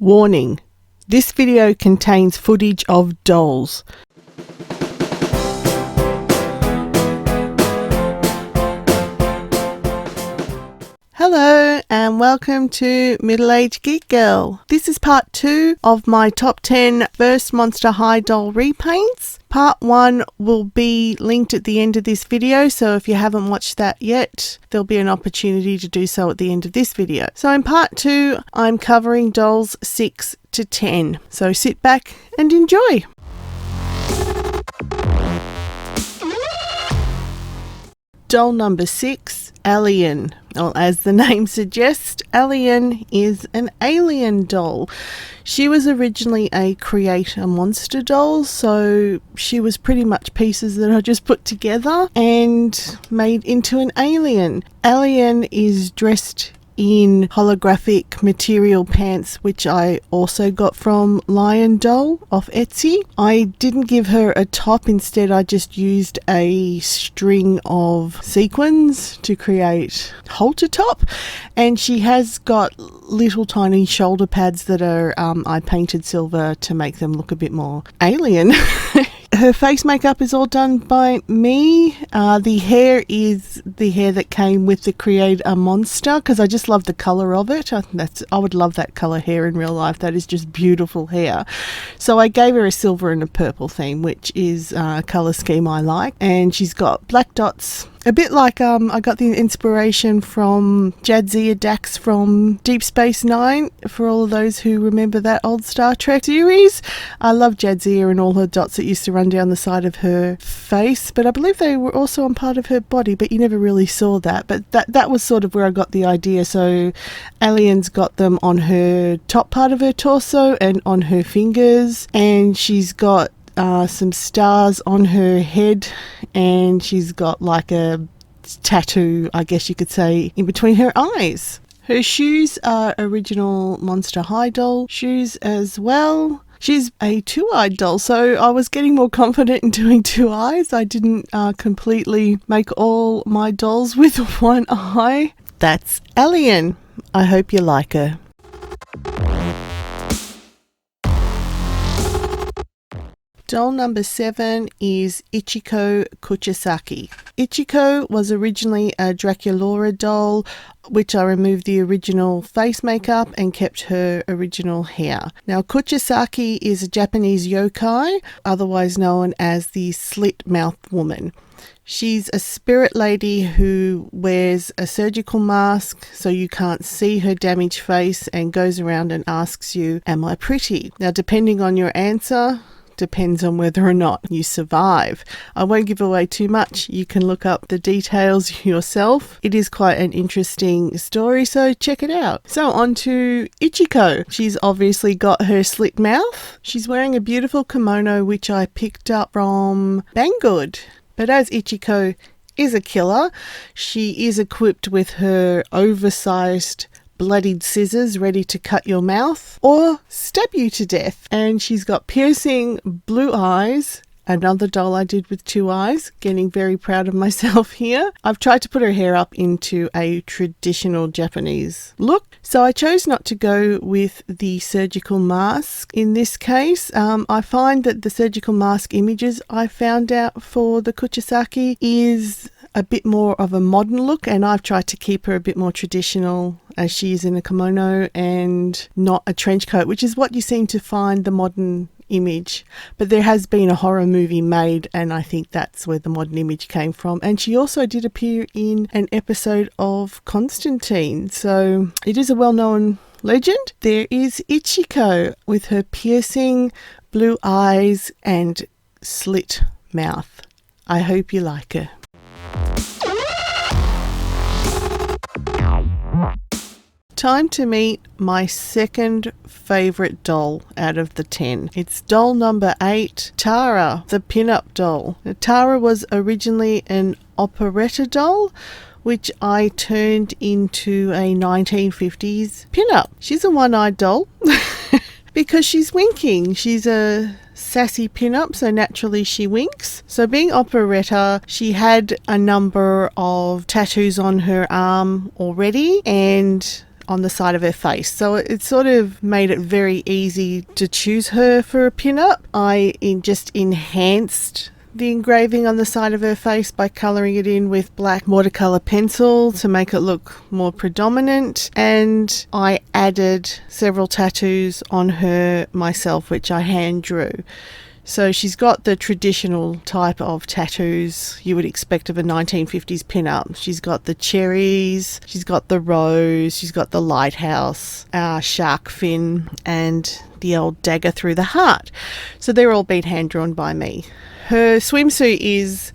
Warning: this video contains footage of dolls. Hello and welcome to Middle-Aged Geek Girl. This is part 2 of my top 10 first Monster High doll repaints. Part 1 will be linked at the end of this video, so if you haven't watched that yet, there'll be an opportunity to do so at the end of this video. So in part 2, I'm covering dolls 6 to 10. So sit back and enjoy. Doll number 6, Alien. Well, as the name suggests, Alien is an alien doll. She was originally a Create a Monster doll, so she was pretty much pieces that I just put together and made into an alien. Alien is dressed in holographic material pants, which I also got from Lion Doll off Etsy. I didn't give her a top, instead I just used a string of sequins to create halter top, and she has got little tiny shoulder pads that are I painted silver to make them look a bit more alien. Her face makeup is all done by me. The hair is the hair that came with the Create a Monster, because I just love the colour of it. I would love that colour hair in real life. That is just beautiful hair. So I gave her a silver and a purple theme, which is a colour scheme I like. And she's got black dots. A bit like I got the inspiration from Jadzia Dax from Deep Space Nine, for all of those who remember that old Star Trek series. I love Jadzia and all her dots that used to run down the side of her face, but I believe they were also on part of her body, but you never really saw that. But that was sort of where I got the idea. So Alien's got them on her top part of her torso and on her fingers, and she's got some stars on her head, and she's got like a tattoo, I guess you could say, in between her eyes. Her shoes are original Monster High doll shoes as well. She's a two-eyed doll, so I was getting more confident in doing two eyes. I didn't completely make all my dolls with one eye. That's Alien. I hope you like her. Doll number 7 is Ichiko Kuchisaki. Ichiko was originally a Draculaura doll, which I removed the original face makeup and kept her original hair. Now, Kuchisaki is a Japanese yokai, otherwise known as the slit mouth woman. She's a spirit lady who wears a surgical mask so you can't see her damaged face, and goes around and asks you, "Am I pretty?" Now, depending on your answer, depends on whether or not you survive. I won't give away too much. You can look up the details yourself. It is quite an interesting story, so check it out. So on to Ichiko. She's obviously got her slit mouth. She's wearing a beautiful kimono, which I picked up from Banggood. But as Ichiko is a killer, she is equipped with her oversized bloodied scissors ready to cut your mouth or stab you to death. And she's got piercing blue eyes. Another doll I did with two eyes. Getting very proud of myself here. I've tried to put her hair up into a traditional Japanese look, so I chose not to go with the surgical mask in this case. I find that the surgical mask images I found out for the Kuchisaki is a bit more of a modern look, and I've tried to keep her a bit more traditional, as she is in a kimono and not a trench coat, which is what you seem to find the modern image. But there has been a horror movie made, and I think that's where the modern image came from. And she also did appear in an episode of Constantine, so it is a well-known legend. There is Ichiko with her piercing blue eyes and slit mouth. I hope you like her. Time to meet my second favourite doll out of the 10. It's doll number 8, Tara, the pin-up doll. Now, Tara was originally an operetta doll, which I turned into a 1950s pin-up. She's a one-eyed doll because she's winking. She's a sassy pin-up, so naturally she winks. So being operetta, she had a number of tattoos on her arm already, and on the side of her face. So it sort of made it very easy to choose her for a pin-up. I just enhanced the engraving on the side of her face by colouring it in with black watercolour pencil to make it look more predominant, and I added several tattoos on her myself, which I hand drew. So she's got the traditional type of tattoos you would expect of a 1950s pin-up. She's got the cherries, she's got the rose, she's got the lighthouse, shark fin, and the old dagger through the heart. So they're all been hand-drawn by me. Her swimsuit is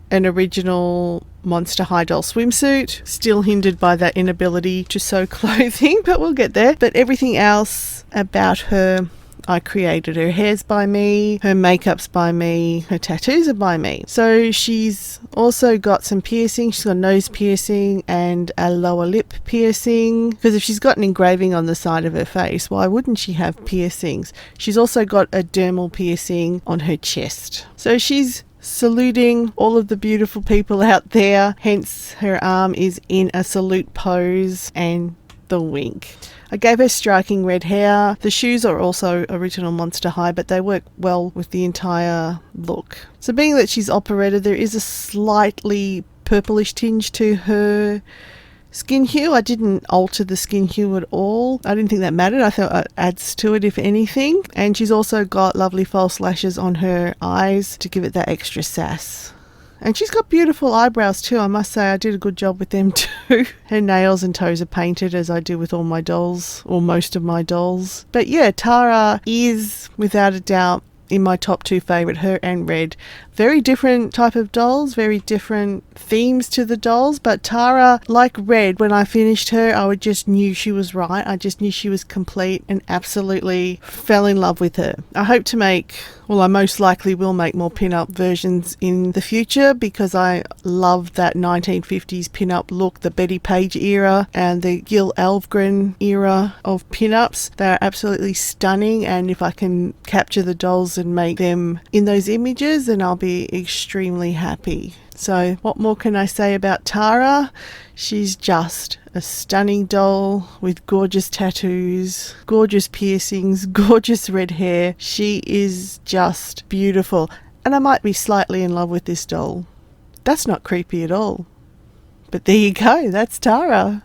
an original Monster High Doll swimsuit, still hindered by that inability to sew clothing, but we'll get there. But everything else about her, I created. Her hair's by me, her makeup's by me, her tattoos are by me. So she's also got some piercing. She's got a nose piercing and a lower lip piercing, because if she's got an engraving on the side of her face, why wouldn't she have piercings? She's also got a dermal piercing on her chest. So she's saluting all of the beautiful people out there, hence her arm is in a salute pose and the wink. I gave her striking red hair. The shoes are also original Monster High, but they work well with the entire look. So being that she's operetta, there is a slightly purplish tinge to her skin hue. I didn't alter the skin hue at all. I didn't think that mattered. I thought it adds to it if anything. And she's also got lovely false lashes on her eyes to give it that extra sass. And she's got beautiful eyebrows too. I must say I did a good job with them too. Her nails and toes are painted, as I do with all my dolls, or most of my dolls. But yeah, Tara is without a doubt in my top two favourite, her and Red. Very different type of dolls, very different themes to the dolls, but Tara, like Red, when I finished her, I just knew she was right. I just knew she was complete and absolutely fell in love with her. I hope to make, well, I most likely will make more pin-up versions in the future, because I love that 1950s pin-up look, the Betty Page era and the Gil Elvgren era of pin-ups. They're absolutely stunning, and if I can capture the dolls and make them in those images, then I'll be extremely happy. So what more can I say about Tara? She's just a stunning doll with gorgeous tattoos, gorgeous piercings, gorgeous red hair. She is just beautiful, and I might be slightly in love with this doll. That's not creepy at all. But there you go, that's Tara.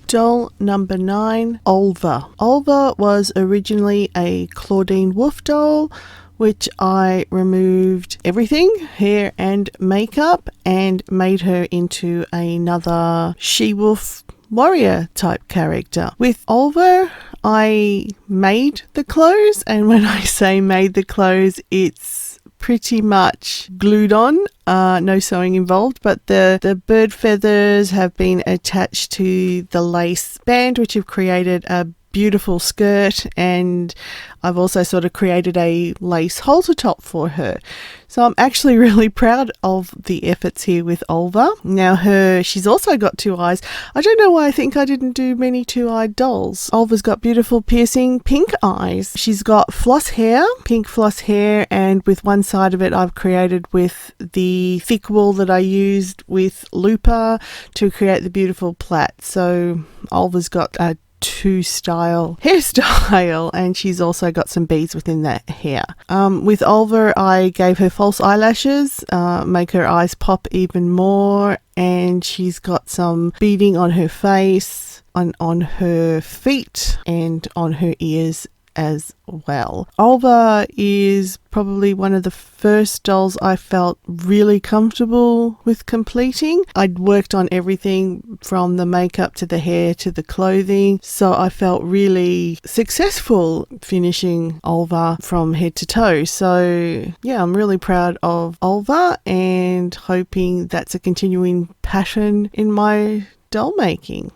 Doll number 9, Olva. Olva was originally a Claudine Wolf doll, which I removed everything, hair and makeup, and made her into another she-wolf warrior type character. With Olva, I made the clothes, and when I say made the clothes, it's pretty much glued on, no sewing involved, but the bird feathers have been attached to the lace band, which have created a beautiful skirt, and I've also sort of created a lace halter top for her. So I'm actually really proud of the efforts here with Olva. Now she's also got 2 eyes. I don't know why I think I didn't do many 2-eyed dolls. Olva's got beautiful piercing pink eyes. She's got floss hair, pink floss hair, and with one side of it I've created with the thick wool that I used with Lupa to create the beautiful plait. So Olva's got a 2-style hairstyle, and she's also got some beads within that hair. With Olva, I gave her false eyelashes, make her eyes pop even more, and she's got some beading on her face, on her feet, and on her ears as well. Olva is probably one of the first dolls I felt really comfortable with completing. I'd worked on everything from the makeup to the hair to the clothing, so I felt really successful finishing Olva from head to toe. So yeah, I'm really proud of Olva and hoping that's a continuing passion in my doll making.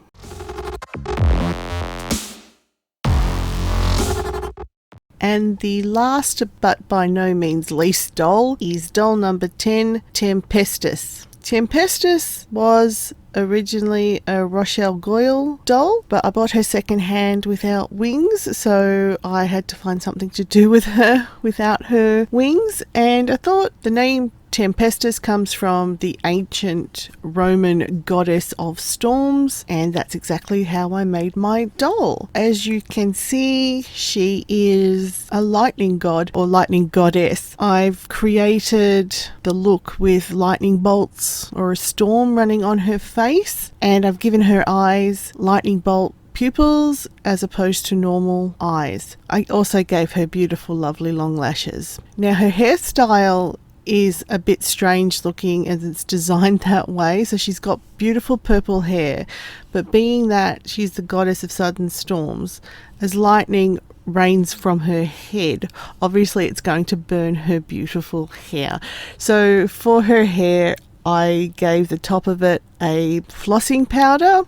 And the last but by no means least doll is doll number 10, Tempestus. Tempestus was originally a Rochelle Goyle doll, but I bought her secondhand without wings, so I had to find something to do with her without her wings, and I thought the name Tempestus comes from the ancient Roman goddess of storms, and that's exactly how I made my doll. As you can see, she is a lightning god or lightning goddess. I've created the look with lightning bolts or a storm running on her face, and I've given her eyes lightning bolt pupils as opposed to normal eyes. I also gave her beautiful, lovely long lashes. Now her hairstyle is a bit strange looking as it's designed that way. So she's got beautiful purple hair, but being that she's the goddess of sudden storms, as lightning rains from her head, obviously it's going to burn her beautiful hair. So for her hair, I gave the top of it a flossing powder.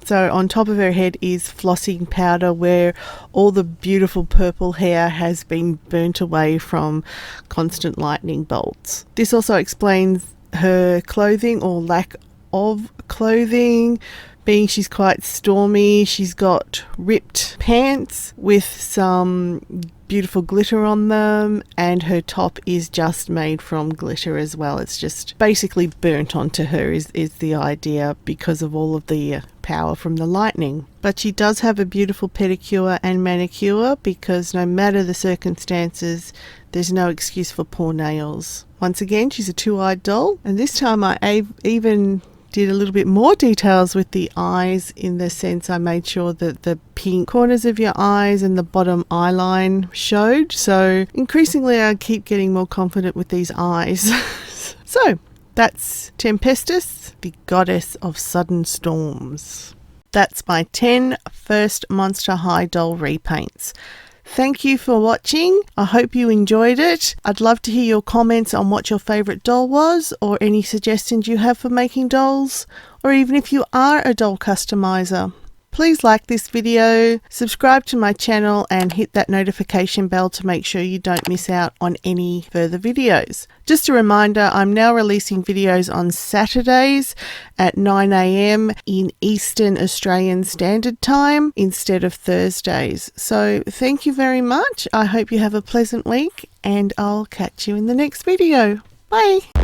So on top of her head is flossing powder where all the beautiful purple hair has been burnt away from constant lightning bolts. This also explains her clothing or lack of clothing, being she's quite stormy. She's got ripped pants with some beautiful glitter on them, and her top is just made from glitter as well. It's just basically burnt onto her is the idea because of all of the power from the lightning. But she does have a beautiful pedicure and manicure because no matter the circumstances, there's no excuse for poor nails. Once again, she's a two-eyed doll, and this time I even did a little bit more details with the eyes, in the sense I made sure that the pink corners of your eyes and the bottom eye line showed. So increasingly I keep getting more confident with these eyes. So that's Tempestus, the goddess of sudden storms. That's my 10 first Monster High doll repaints. Thank you for watching. I hope you enjoyed it. I'd love to hear your comments on what your favourite doll was, or any suggestions you have for making dolls, or even if you are a doll customizer. Please like this video, subscribe to my channel, and hit that notification bell to make sure you don't miss out on any further videos. Just a reminder, I'm now releasing videos on Saturdays at 9 AM in Eastern Australian Standard Time instead of Thursdays. So thank you very much. I hope you have a pleasant week, and I'll catch you in the next video. Bye!